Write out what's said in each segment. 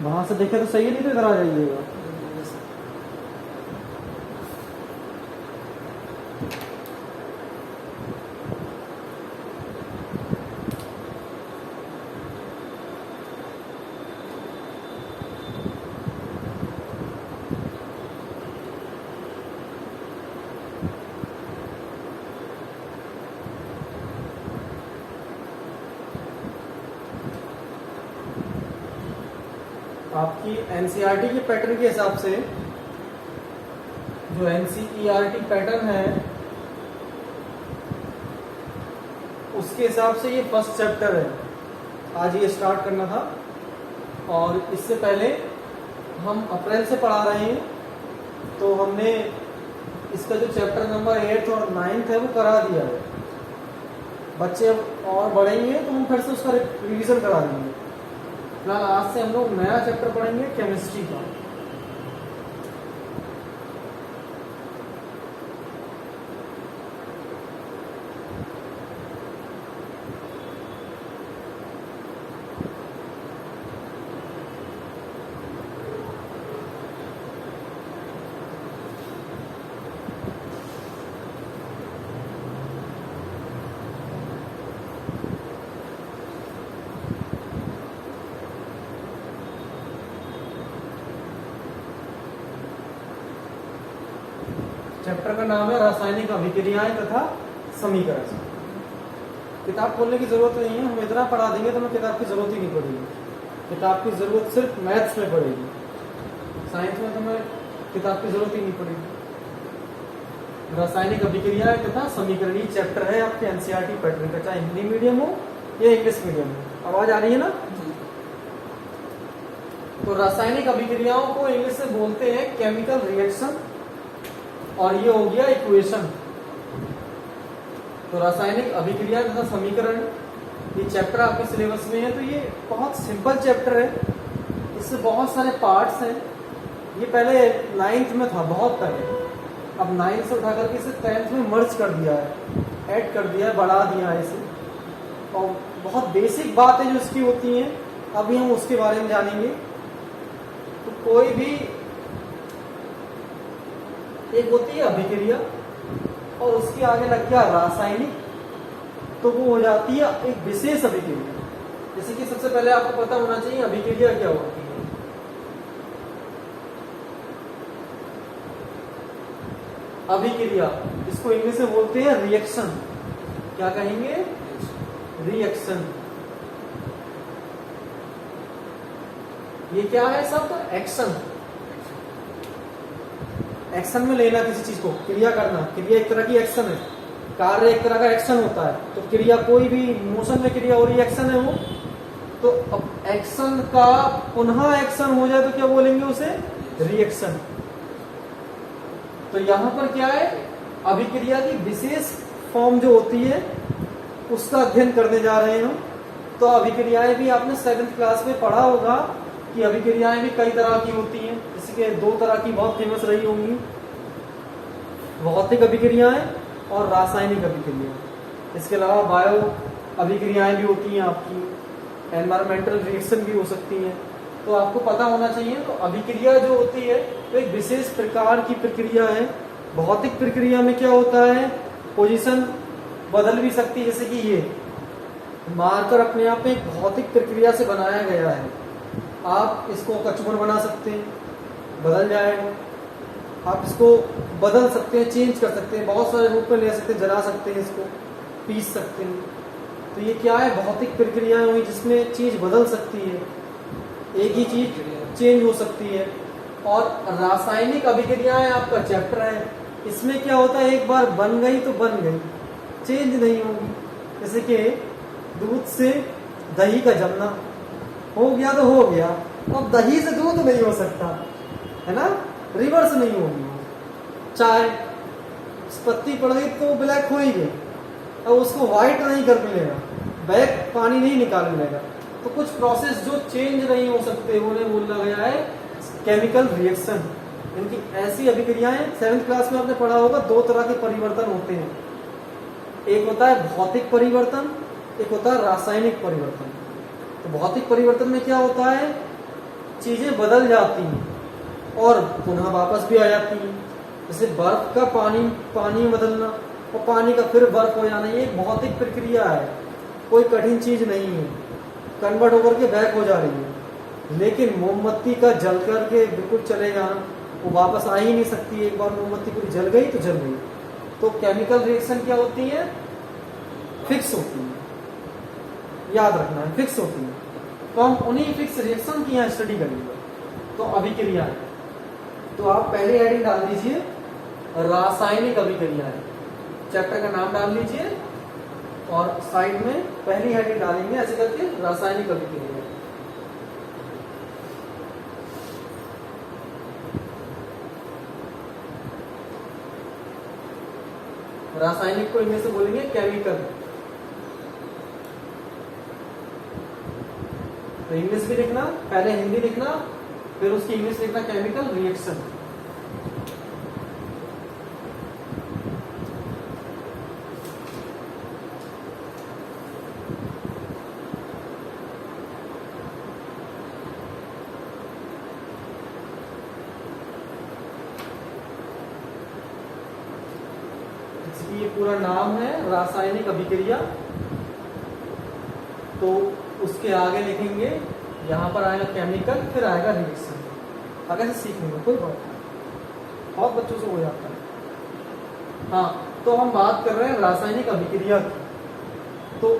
वहां से देखे तो सही है, नहीं तो इधर आ जाइएगा। आपकी एनसीईआरटी के पैटर्न के हिसाब से, जो एनसीईआरटी पैटर्न है उसके हिसाब से ये फर्स्ट चैप्टर है। आज ये स्टार्ट करना था और इससे पहले हम अप्रैल से पढ़ा रहे हैं, तो हमने इसका जो चैप्टर नंबर 8 और 9 है वो करा दिया है। बच्चे और बढ़ेंगे तो हम फिर से उसका रिवीजन करा देंगे। फिलहाल आज से हम लोग नया चैप्टर पढ़ेंगे केमिस्ट्री का। चैप्टर का नाम है रासायनिक अभिक्रियाएं तथा समीकरण। किताब खोलने की जरूरत नहीं है, हम इतना पढ़ा देंगे तो हमें किताब की जरूरत ही नहीं पड़ेगी। किताब की जरूरत सिर्फ मैथ्स में पड़ेगी, साइंस में तो हमें किताब की जरूरत ही नहीं पड़ेगी। रासायनिक अभिक्रियाएं तथा समीकरण ये चैप्टर है आपके एनसीईआरटी पैटर्न का, चाहे हिंदी मीडियम हो या इंग्लिश मीडियम हो। आवाज आ रही है ना? तो रासायनिक अभिक्रियाओं को इंग्लिश से बोलते हैं केमिकल रिएक्शन, और ये हो गया इक्वेशन। तो रासायनिक अभिक्रिया तथा समीकरण ये चैप्टर आपके सिलेबस में है। तो ये बहुत सिंपल चैप्टर है, इससे बहुत सारे पार्ट्स हैं। ये पहले 9th में था, बहुत पहले, अब 9th से उठा करके इसे 10th में मर्ज कर दिया है, ऐड कर दिया है, बढ़ा दिया है इसे। और बहुत बेसिक बातें जो इसकी होती हैं अभी हम उसके बारे में जानेंगे। तो कोई भी एक होती है अभिक्रिया और उसके आगे लग गया रासायनिक, तो वो हो जाती है एक विशेष अभिक्रिया। जैसे कि सबसे पहले आपको पता होना चाहिए अभिक्रिया क्या होती है। अभिक्रिया इसको इंग्लिश में बोलते हैं रिएक्शन। क्या कहेंगे? रिएक्शन। ये क्या है सब? एक्शन। एक्शन में लेना किसी चीज को, क्रिया करना। क्रिया एक तरह की एक्शन है, कार्य एक तरह का एक्शन होता है। तो क्रिया कोई भी मोशन में क्रिया हो रही है, एक्शन है वो। तो अब एक्शन का पुनः एक्शन हो जाए तो क्या बोलेंगे उसे? रिएक्शन। तो यहां पर क्या है? अभिक्रिया की विशेष फॉर्म जो होती है उसका अध्ययन करने जा रहे हैं हम। तो अभिक्रियाएं भी आपने 7th क्लास में पढ़ा होगा कि अभिक्रियाएं भी कई तरह की होती हैं। जैसे कि 2 तरह की बहुत फेमस रही होंगी, भौतिक अभिक्रियाएं और रासायनिक अभिक्रियाएं। इसके अलावा बायो अभिक्रियाएं भी होती हैं आपकी, एनवायरमेंटल रिएक्शन भी हो सकती हैं। तो आपको पता होना चाहिए। तो अभिक्रिया जो होती है तो एक विशेष प्रकार की प्रक्रिया है। भौतिक प्रक्रिया में क्या होता है? पोजीशन बदल भी सकती है। जैसे कि ये मार्कर अपने आप में एक भौतिक प्रक्रिया से बनाया गया है। आप इसको कचुमर बना सकते हैं, बदल जाएगा। आप इसको बदल सकते हैं, चेंज कर सकते हैं, बहुत सारे रूप में ले सकते हैं, जला सकते हैं, इसको पीस सकते हैं। तो ये क्या है? भौतिक प्रक्रियाएं हुई जिसमें चीज बदल सकती है, एक ही चीज चेंज हो सकती है। और रासायनिक अभिक्रियाएं आपका चैप्टर है। इसमें क्या होता है? एक बार बन गई तो बन गई, चेंज नहीं होगी। जैसे कि दूध से दही का जमना, हो गया तो हो गया। अब दही से दूध नहीं हो सकता है ना, रिवर्स नहीं होगी। चाय पत्ती पड़ गई तो ब्लैक हो ही गई, अब उसको व्हाइट नहीं कर मिलेगा, बैक पानी नहीं निकाल मिलेगा। तो कुछ प्रोसेस जो चेंज नहीं हो सकते उन्हें बोला गया है केमिकल रिएक्शन। इनकी ऐसी अभिक्रियाएं 7th क्लास में आपने पढ़ा होगा। 2 तरह के परिवर्तन होते हैं, एक होता है भौतिक परिवर्तन, एक होता है रासायनिक परिवर्तन। तो भौतिक परिवर्तन में क्या होता है? चीजें बदल जाती हैं और पुनः वापस भी आ जाती हैं। जैसे बर्फ का पानी में बदलना और पानी का फिर बर्फ हो जाना, ये एक भौतिक प्रक्रिया है, कोई कठिन चीज नहीं है, कन्वर्ट होकर के बैक हो जा रही है। लेकिन मोमबत्ती का जल करके बिल्कुल चले जाना, वो वापस आ ही नहीं सकती, एक बार मोमबत्ती पूरी जल गई तो जल गई। तो केमिकल रिएक्शन क्या होती है? फिक्स होती है, याद रखना है, फिक्स होती है। तो हम उन्हीं फिक्स रिएक्शन की यहाँ स्टडी करेंगे। तो अभिक्रिया है, तो आप पहले हेडिंग डाल दीजिए रासायनिक अभिक्रिया है, चैप्टर का नाम डाल लीजिए और साइड में पहली हेडिंग डालेंगे ऐसे करके रासायनिक अभिक्रिया। रासायनिक को इनमें से बोलेंगे केमिकल। तो इंग्लिश भी लिखना, पहले हिंदी लिखना, फिर उसकी इंग्लिश लिखना केमिकल रिएक्शन। ये पूरा नाम है रासायनिक अभिक्रिया। तो उसके आगे लिखेंगे, यहां पर आएगा केमिकल, फिर आएगा रिएक्शन। आगे से सीख लेंगे, कोई बात नहीं, बहुत बच्चों से हो जाता है। हाँ, तो हम बात कर रहे हैं रासायनिक अभिक्रिया की। तो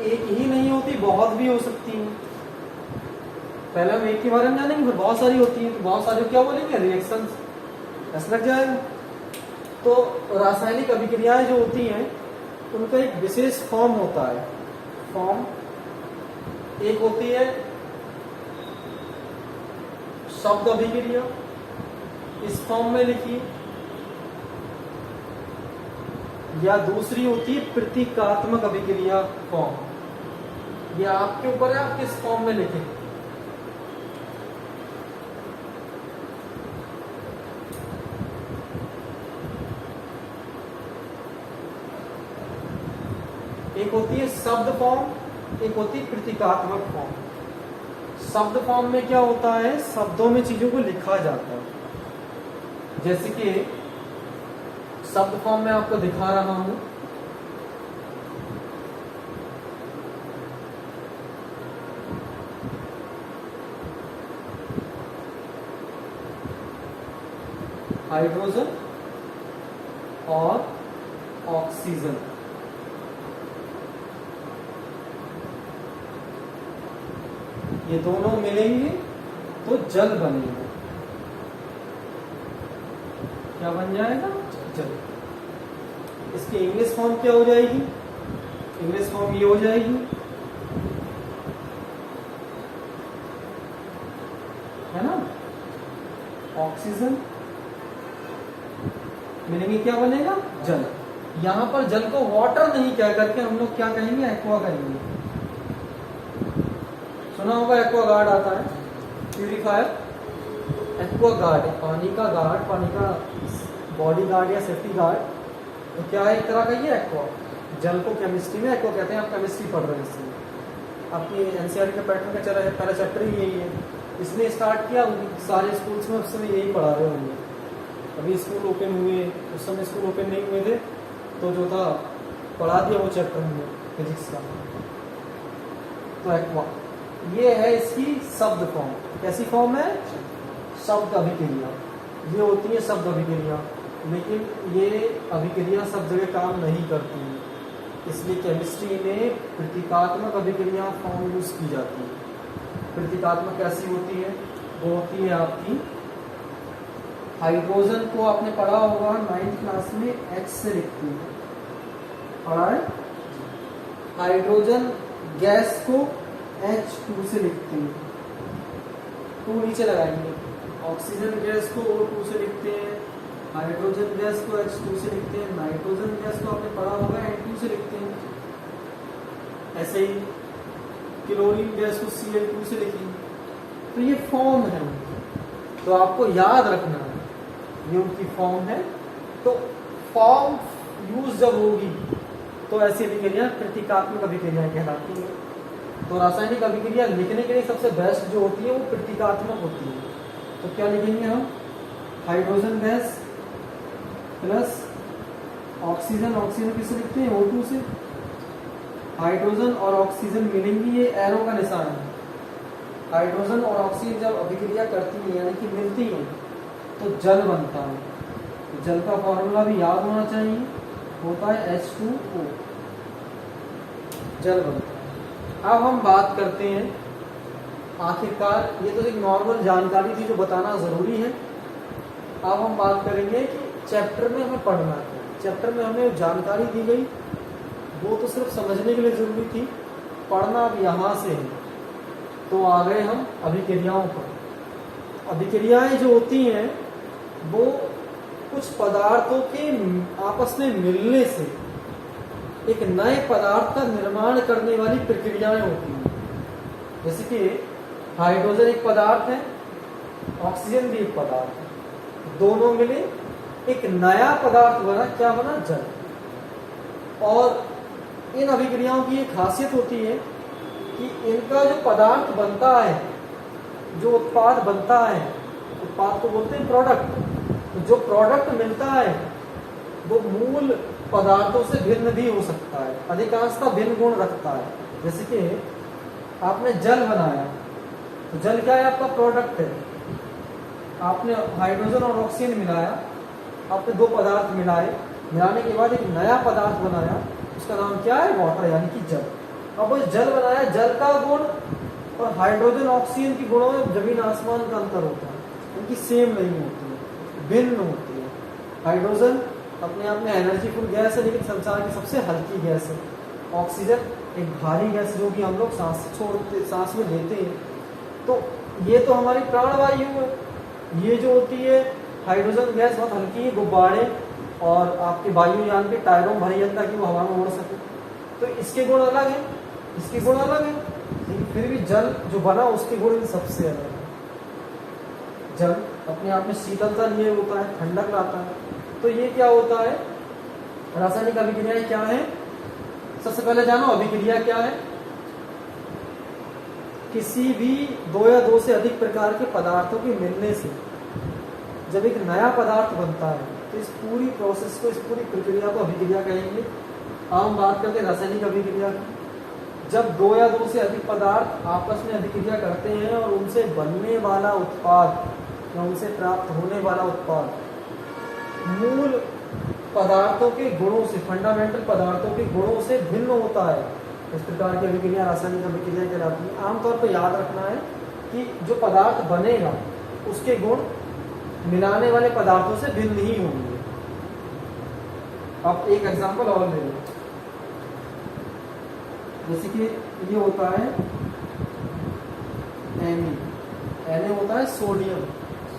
एक ही नहीं होती, बहुत भी हो सकती है। पहले हम एक के बारे में जानेंगे, फिर बहुत सारी होती है। बहुत सारी क्या बोलेंगे? रिएक्शन, ऐसा लग जाएगा। तो रासायनिक अभिक्रियाएं जो होती हैं उनका एक विशेष फॉर्म होता है। फॉर्म एक होती है शब्द अभिक्रिया, इस फॉर्म में लिखिए, या दूसरी होती है प्रतीकात्मक अभिक्रिया फॉर्म। ये आपके ऊपर है, आप किस फॉर्म में लिखें। एक होती है शब्द फॉर्म, एक होती है प्रतीकात्मक फॉर्म। शब्द फॉर्म में क्या होता है? शब्दों में चीजों को लिखा जाता है। जैसे कि शब्द फॉर्म में आपको दिखा रहा हूं, हाइड्रोजन और ऑक्सीजन। ये दोनों मिलेंगे तो जल बनेगा। क्या बन जाएगा? जल। इसकी इंग्लिश फॉर्म क्या हो जाएगी? इंग्लिश फॉर्म ये हो जाएगी, है ना, ऑक्सीजन मिलेंगे, क्या बनेगा? जल। यहां पर जल को वाटर नहीं कह करके हम लोग क्या कहेंगे? एक्वा कहेंगे। सुना होगा एक्वागार्ड आता है, प्यूरिफायर। एक्वागार्ड पानी का गार्ड, पानी का बॉडी गार्ड या सेफ्टी गार्ड। तो क्या है? एक तरह का ये एक्वा। जल को केमिस्ट्री में एक्वा कहते हैं। आप केमिस्ट्री पढ़ रहे हैं, इसलिए आपकी एनसीईआरटी के पैटर्न का चला है, पहला चैप्टर ही यही है। इसने स्टार्ट किया, सारे स्कूल्स में उस समय यही पढ़ा रहे होंगे। अभी स्कूल ओपन हुए, उस समय स्कूल ओपन नहीं हुए थे, तो जो था पढ़ा दिया वो चैप्टर हमने फिजिक्स का। तो एक्वा ये है इसकी शब्द फॉर्म। कैसी फॉर्म है? शब्द अभिक्रिया। ये होती है शब्द अभिक्रिया, लेकिन ये अभिक्रिया सब जगह काम नहीं करती है, इसलिए केमिस्ट्री में प्रतीकात्मक अभिक्रिया फॉर्म यूज की जाती है। प्रतीकात्मक कैसी होती है? वो होती है आपकी, हाइड्रोजन को आपने पढ़ा होगा 9th क्लास में, H से लिखती है, पढ़ा है। हाइड्रोजन गैस को H2 से लिखते हैं, 2 नीचे लगाएंगे। ऑक्सीजन गैस को O2 से लिखते हैं, हाइड्रोजन गैस को H2 से लिखते हैं, नाइट्रोजन गैस को आपने पढ़ा होगा N2 से लिखते हैं। ऐसे ही क्लोरीन गैस को Cl2 से लिखेंगे। तो ये फॉर्म है, तो आपको याद रखना है ये उनकी फॉर्म है। तो फॉर्म यूज जब होगी तो ऐसी अभिक्रिया प्रतीकात्मक अभिक्रियाएं कहलाती है। तो रासायनिक अभिक्रिया लिखने के लिए सबसे बेस्ट जो होती है वो प्रतीकात्मक होती है। तो क्या लिखेंगे हम, hydrogen gas plus oxygen, oxygen किससे लिखते हैं, O2 से। हाइड्रोजन और ऑक्सीजन मिलेंगी, ये एरो का निशान है। हाइड्रोजन और ऑक्सीजन जब अभिक्रिया करती है यानी कि मिलती है तो जल बनता है। तो जल का फॉर्मूला भी याद होना चाहिए, होता है H2O, जल बनता है। अब हम बात करते हैं आखिरकार, ये तो एक नॉर्मल जानकारी थी जो बताना जरूरी है। अब हम बात करेंगे कि चैप्टर में हमें पढ़ना है। चैप्टर में हमें जानकारी दी गई वो तो सिर्फ समझने के लिए जरूरी थी, पढ़ना अब यहाँ से है। तो आ गए हम अभिक्रियाओं पर। अभिक्रियाएं जो होती हैं वो कुछ पदार्थों के आपस में मिलने से एक नए पदार्थ का निर्माण करने वाली प्रक्रियाएं होती हैं। जैसे कि हाइड्रोजन एक पदार्थ है, ऑक्सीजन भी एक पदार्थ है, दोनों मिले एक नया पदार्थ बना, क्या बना, जल। और इन अभिक्रियाओं की एक खासियत होती है कि इनका जो पदार्थ बनता है, जो उत्पाद बनता है, उत्पाद को बोलते हैं प्रोडक्ट, तो जो प्रोडक्ट मिलता है वो मूल पदार्थों से भिन्न भी हो सकता है, अधिकांशतः भिन्न गुण रखता है। जैसे कि आपने जल बनाया तो जल क्या है, आपका प्रोडक्ट है। आपने हाइड्रोजन और ऑक्सीजन मिलाया, आपने दो पदार्थ मिलाए, मिलाने के बाद एक नया पदार्थ बनाया, उसका नाम क्या है, वाटर यानी कि जल। अब वो जल बनाया, जल का गुण और हाइड्रोजन ऑक्सीजन की गुणों में जमीन आसमान का अंतर होता है, उनकी सेम नहीं होती है, भिन्न होती है। हाइड्रोजन अपने आप में एनर्जीफुल गैस है, लेकिन संसार की सबसे हल्की गैस है। ऑक्सीजन एक भारी गैस जो कि हम लोग सांस में लेते हैं। तो ये तो हमारी प्राणवायु है। ये जो होती है हाइड्रोजन गैस बहुत हल्की है, गुब्बारे और आपके वायुयान के टायरों भरी है ताकि वो हवा में उड़ सके। तो इसके गुण अलग है, इसके गुण अलग है, लेकिन फिर भी जल जो बना उसके गुण इन सबसे अलग है। जल अपने आप में शीतलता लिए होता है, ठंडक लाता है। तो ये क्या होता है, रासायनिक अभिक्रियाएं क्या है। सबसे पहले जानो अभिक्रिया क्या है। किसी भी दो या दो से अधिक प्रकार के पदार्थों के मिलने से जब एक नया पदार्थ बनता है तो इस पूरी प्रोसेस को, इस पूरी प्रक्रिया को अभिक्रिया कहेंगे। हम बात करते हैं रासायनिक अभिक्रिया की। जब दो या दो से अधिक पदार्थ आपस में अभिक्रिया करते हैं और उनसे बनने वाला उत्पाद या उनसे प्राप्त होने वाला उत्पाद मूल पदार्थों के गुणों से, फंडामेंटल पदार्थों के गुणों से भिन्न होता है, इस प्रकार की अभिक्रिया रासायनिक अभिक्रिया कहलाती है। आमतौर पर याद रखना है कि जो पदार्थ बनेगा उसके गुण मिलाने वाले पदार्थों से भिन्न ही होंगे। अब एक एग्जांपल और ले लो, जैसे कि ये होता है Na होता है सोडियम,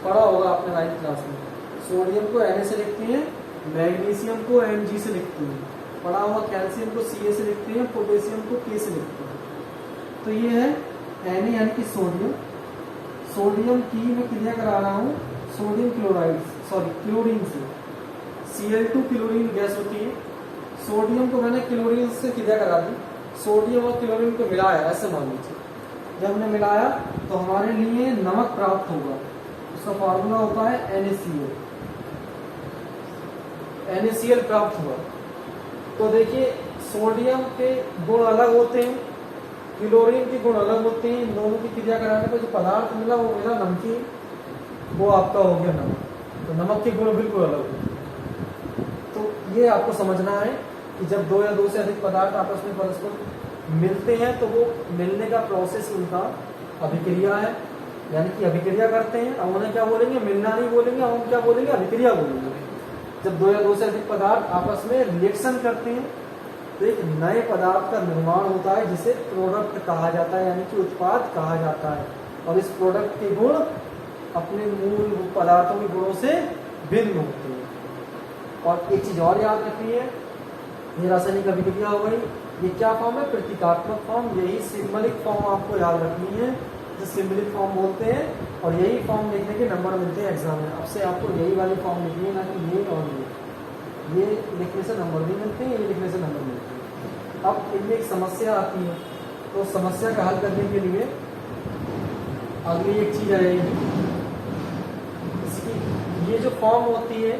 पढ़ा होगा आपने 9th क्लास में। सोडियम को Na से लिखते हैं, मैग्नीशियम को Mg से लिखते हैं, पढ़ा हुआ कैल्शियम को Ca से लिखते हैं, पोटेशियम को K से लिखते हैं। तो ये है Na यानी कि सोडियम। सोडियम की मैं क्रिया करा रहा हूँ सोडियम क्लोराइड, सॉरी क्लोरीन से। Cl2 क्लोरीन गैस होती है, सोडियम को मैंने क्लोरीन से क्रिया करा दी, सोडियम और क्लोरीन को मिलाया, ऐसे मान लीजिए। जब हमने मिलाया तो हमारे लिए नमक प्राप्त होगा, उसका फॉर्मूला होता है NaCl। NaCl प्राप्त हुआ। तो देखिए सोडियम के गुण अलग होते हैं, क्लोरीन के गुण अलग होते हैं। इन दोनों की क्रिया कराने पर जो पदार्थ मिला वो मिला नमकीन, वो आपका हो गया नमक। तो नमक के गुण बिल्कुल अलग होते। तो ये आपको समझना है कि जब दो या दो से अधिक पदार्थ आपस में परस्पर मिलते हैं तो वो मिलने का प्रोसेस उनका अभिक्रिया है, यानी कि अभिक्रिया करते हैं। अब उन्हें क्या बोलेंगे, मिलना नहीं बोलेंगे, हम क्या बोलेंगे, अभिक्रिया बोलेंगे। जब दो या दो से अधिक पदार्थ आपस में रिएक्शन करते हैं तो एक नए पदार्थ का निर्माण होता है जिसे प्रोडक्ट कहा जाता है, यानी कि उत्पाद कहा जाता है। और इस प्रोडक्ट के गुण अपने मूल पदार्थों के गुणों से भिन्न होते हैं। और एक चीज और याद रखनी है, ये रासायनिक अभिक्रिया हो गई, ये क्या फॉर्म है, प्रतीकात्मक फॉर्म। यही सिंबलिक फॉर्म आपको याद रखनी है, जो सिंबलिक फॉर्म बोलते हैं। और यही फॉर्म लिखने के नंबर मिलते हैं एग्जाम में। अब से आपको यही वाली फॉर्म लिखनी है, ना कि ये और ये लिखने से नंबर नहीं मिलते हैं, ये लिखने से नंबर मिलते हैं। अब इनमें एक समस्या आती है तो समस्या का हल करने के लिए अगली एक चीज आएगी, इसकी ये जो फॉर्म होती है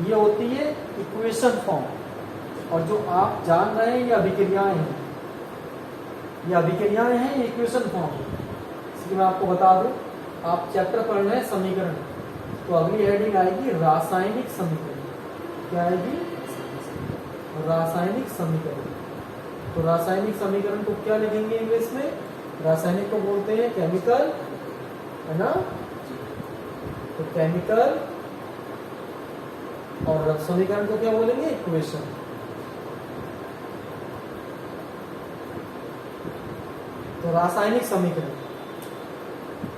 ये होती है इक्वेशन फॉर्म, और जो आप जान रहे हैं ये अभिक्रियाएं हैं, ये अभिक्रियाएं हैं, ये इक्वेशन फॉर्म। इसलिए मैं आपको बता दूं, आप चैप्टर पढ़ रहे हैं समीकरण, तो अगली हेडिंग आएगी रासायनिक समीकरण। क्या आएगी? रासायनिक समीकरण। तो रासायनिक समीकरण को क्या लिखेंगे इंग्लिश में? रासायनिक को बोलते हैं केमिकल, है ना? तो केमिकल, और समीकरण को क्या बोलेंगे? इक्वेशन। तो रासायनिक समीकरण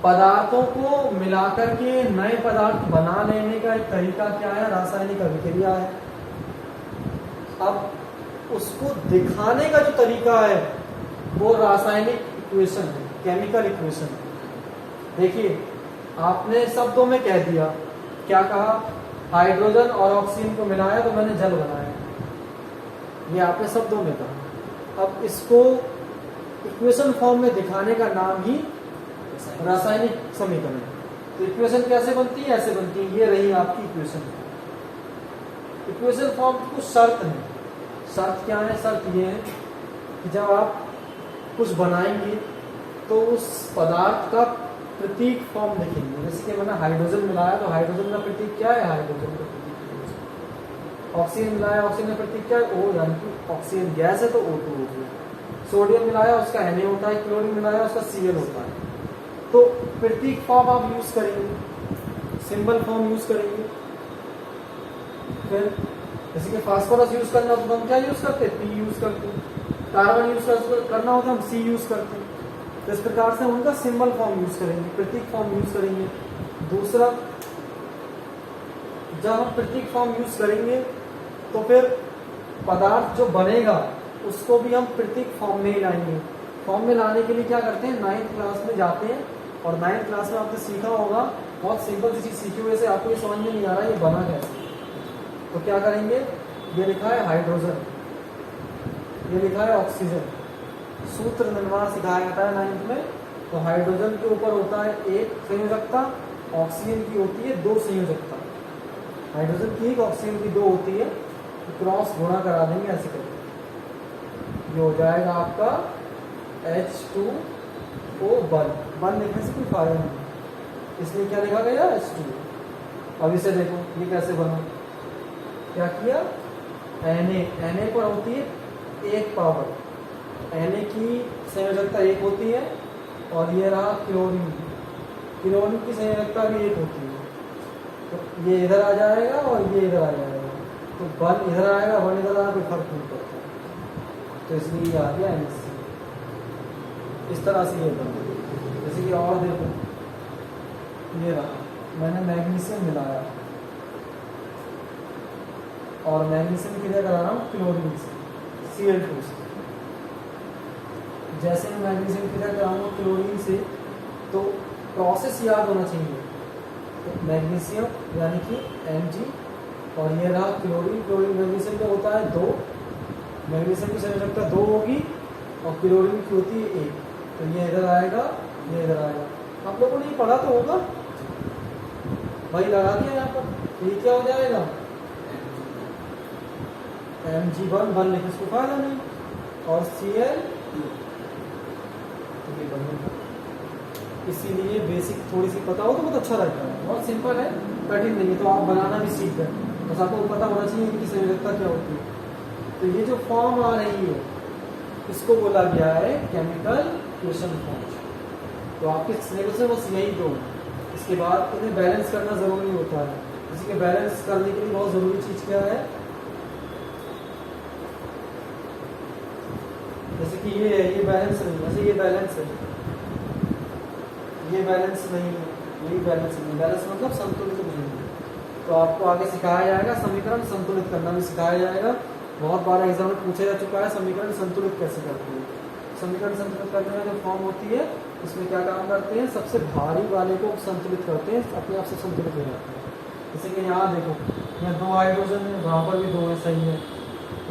पदार्थों को मिलाकर के नए पदार्थ बना लेने का एक तरीका क्या है? रासायनिक अभिक्रिया है। अब उसको दिखाने का जो तरीका है वो रासायनिक इक्वेशन है, केमिकल इक्वेशन। देखिए, आपने शब्दों में कह दिया, क्या कहा? हाइड्रोजन और ऑक्सीजन को मिलाया तो मैंने जल बनाया, ये आपने शब्दों में कहा। अब इसको इक्वेशन फॉर्म में दिखाने का नाम ही रासायनिक समीकरण। तो इक्वेशन कैसे बनती है? ऐसे बनती है, ये रही आपकी इक्वेशन। इक्वेशन फॉर्म की कुछ शर्त है। शर्त क्या है? शर्त ये है कि जब आप कुछ बनाएंगे तो उस पदार्थ का प्रतीक फॉर्म लिखेंगे। जैसे कि मैंने हाइड्रोजन मिलाया तो हाइड्रोजन का प्रतीक क्या है? हाइड्रोजन का प्रतीक। ऑक्सीजन मिलाया, ऑक्सीजन का प्रतीक क्या है? O, यानी कि ऑक्सीजन गैस है तो O2 हो गया। सोडियम मिलाया उसका Na होता है, क्लोरीन मिलाया उसका Cl होता है। तो प्रतीक फॉर्म आप यूज करेंगे, सिंबल फॉर्म यूज करेंगे। फिर जैसे कि फास्फोरस यूज करना तो हम क्या यूज करते हैं? P यूज करते हैं। कार्बन यूज करना होता है हम C यूज करते हैं। तो इस प्रकार से उनका सिंबल फॉर्म यूज करेंगे, प्रतीक फॉर्म यूज करेंगे। दूसरा, जब हम प्रतीक फॉर्म यूज करेंगे तो फिर पदार्थ जो बनेगा उसको भी हम प्रतीक फॉर्म में ही लाएंगे। फॉर्म में लाने के लिए क्या करते हैं? 9th क्लास में जाते हैं, और 9th क्लास में आपने सीखा होगा, बहुत सिंपल सी चीज सीखी हुई से आपको ये समझ में नहीं आ रहा है ये बना कैसे। तो क्या करेंगे? ये लिखा है हाइड्रोजन, ये लिखा है ऑक्सीजन। सूत्र निर्माण सिखाया जाता है 9th में। तो हाइड्रोजन के ऊपर होता है एक संयोजकता, ऑक्सीजन की होती है 2 संयोजकता। हाइड्रोजन की एक, ऑक्सीजन की 2 होती है। तो क्रॉस गुणा करा देंगे ऐसे करके, ये हो जाएगा आपका H2O1। 1 लिखने से कोई फायदा नहीं, इसलिए क्या लिखा गया? H2। अब इसे देखो ये कैसे बना। क्या किया? Na पर होती है 1 पावर, Na की संयोजकता 1 होती है, और ये रहा क्लोरीन, क्लोरीन की संयोजकता भी 1 होती है। तो ये इधर आ जाएगा और ये इधर आ जाएगा, तो 1 इधर आएगा, 1 इधर आएगा, कोई फर्क नहीं पड़ता। तो इसलिए ये आ गया NC। इस तरह से ये बना। जैसे कि और देखो, ये रहा, मैंने मैग्नीशियम मिलाया और मैग्नीशियम की जगह करा रहा हूँ क्लोरीन से, Cl2 से। जैसे मैं मैग्नीशियम की जगह कराऊंगा क्लोरीन से, तो प्रोसेस याद होना चाहिए। तो मैग्नीशियम यानी कि Mg, और ये रहा क्लोरीन। क्लोरीन मैग्नीशियम का होता है 2, मैग्नीशियम की संयोजकता 2 होगी और क्लोरीन की होती है 1। तो ये इधर आएगा, ये इधर आएगा। आप लोगों ने ये पढ़ा तो होगा भाई, लगा दिया यहाँ पर। तो ये क्या हो जाएगा? Mg1, 1 लिखे इसको फायदा नहीं, और Cl2। तो ये बनेगा। इसीलिए बेसिक थोड़ी सी पता हो तो बहुत अच्छा रहता है। बहुत सिंपल है, कठिन नहीं है। तो आप बनाना भी सीख गए, बस आपको पता होना चाहिए कि संयोजकता क्या होती है। तो ये जो फॉर्म आ रही है इसको बोला गया है केमिकल इक्वेशन फॉर्म। तो आपके सिलेबस में बस यही 2 है। इसके बाद इन्हें बैलेंस करना जरूरी होता है। इसी के बैलेंस करने के लिए बहुत जरूरी चीज क्या है? जैसे कि ये है, ये बैलेंस नहीं, जैसे ये बैलेंस है, ये बैलेंस नहीं है, ये बैलेंस नहीं। बैलेंस मतलब संतुलित नहीं है। तो आपको आगे सिखाया जाएगा समीकरण संतुलित करना भी सिखाया जाएगा। बहुत बार एग्जाम में पूछा जा चुका है समीकरण संतुलित कैसे करते हैं। समीकरण संतुलित करने में जो फॉर्म होती है इसमें क्या काम करते हैं? सबसे भारी वाले को संतुलित करते हैं, अपने आप से संतुलित हो जाते हैं। जैसे कि यहाँ देखो, यहाँ 2 हाइड्रोजन है, वहाँ पर भी 2 है, सही है।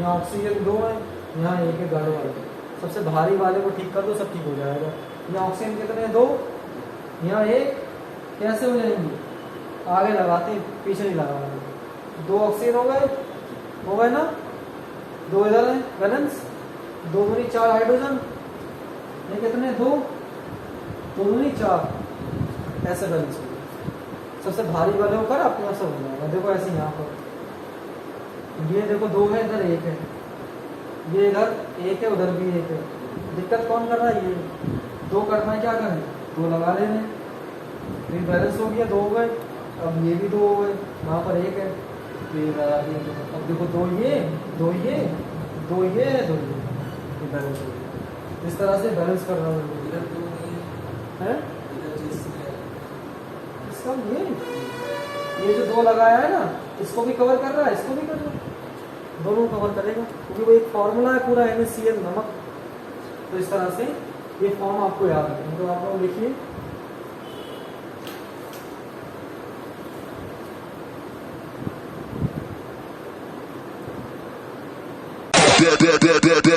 यहाँ ऑक्सीजन 2 है, यहाँ 1 है, गाढ़े वाले। सबसे भारी वाले को ठीक कर दो, सब ठीक हो जाएगा। यहाँ ऑक्सीजन कितने हैं? 2, यहाँ 1, कैसे हो जाएंगे? आगे लगाते पीछे नहीं लगा रहे। 2 ऑक्सीजन हो गए ना, 2 इधर है बैलेंस, 2 दूनी 4 हाइड्रोजन, ये कितने? 2 दूनी 4, ऐसे बैलेंस हो गया। सबसे भारी वाले ऊपर आपके यहाँ से हो जाएगा। देखो ऐसे यहाँ पर ये देखो 2 है, इधर 1 है, ये इधर 1 है, उधर भी 1 है। दिक्कत कौन कर रहा है? ये 2 करना है, क्या करें? 2 लगा लेने, फिर बैलेंस हो गया, 2 हो गए। अब ये भी 2 हो गए, वहाँ पर 1 है, ये लगा दिया। अब देखो 2 ये 2 ये 2 ये 2 ये बैलेंस हो गया। इस तरह से बैलेंस कर रहा हूँ है इसका। ये जो 2 लगाया है ना, इसको भी कवर कर रहा है, इसको भी कर रहा है, दोनों कवर करेगा, क्योंकि वो एक फॉर्मूला है पूरा NaCl नमक। तो इस तरह से ये फॉर्म आपको याद है, तो आप लोग लिखिए। Yeah.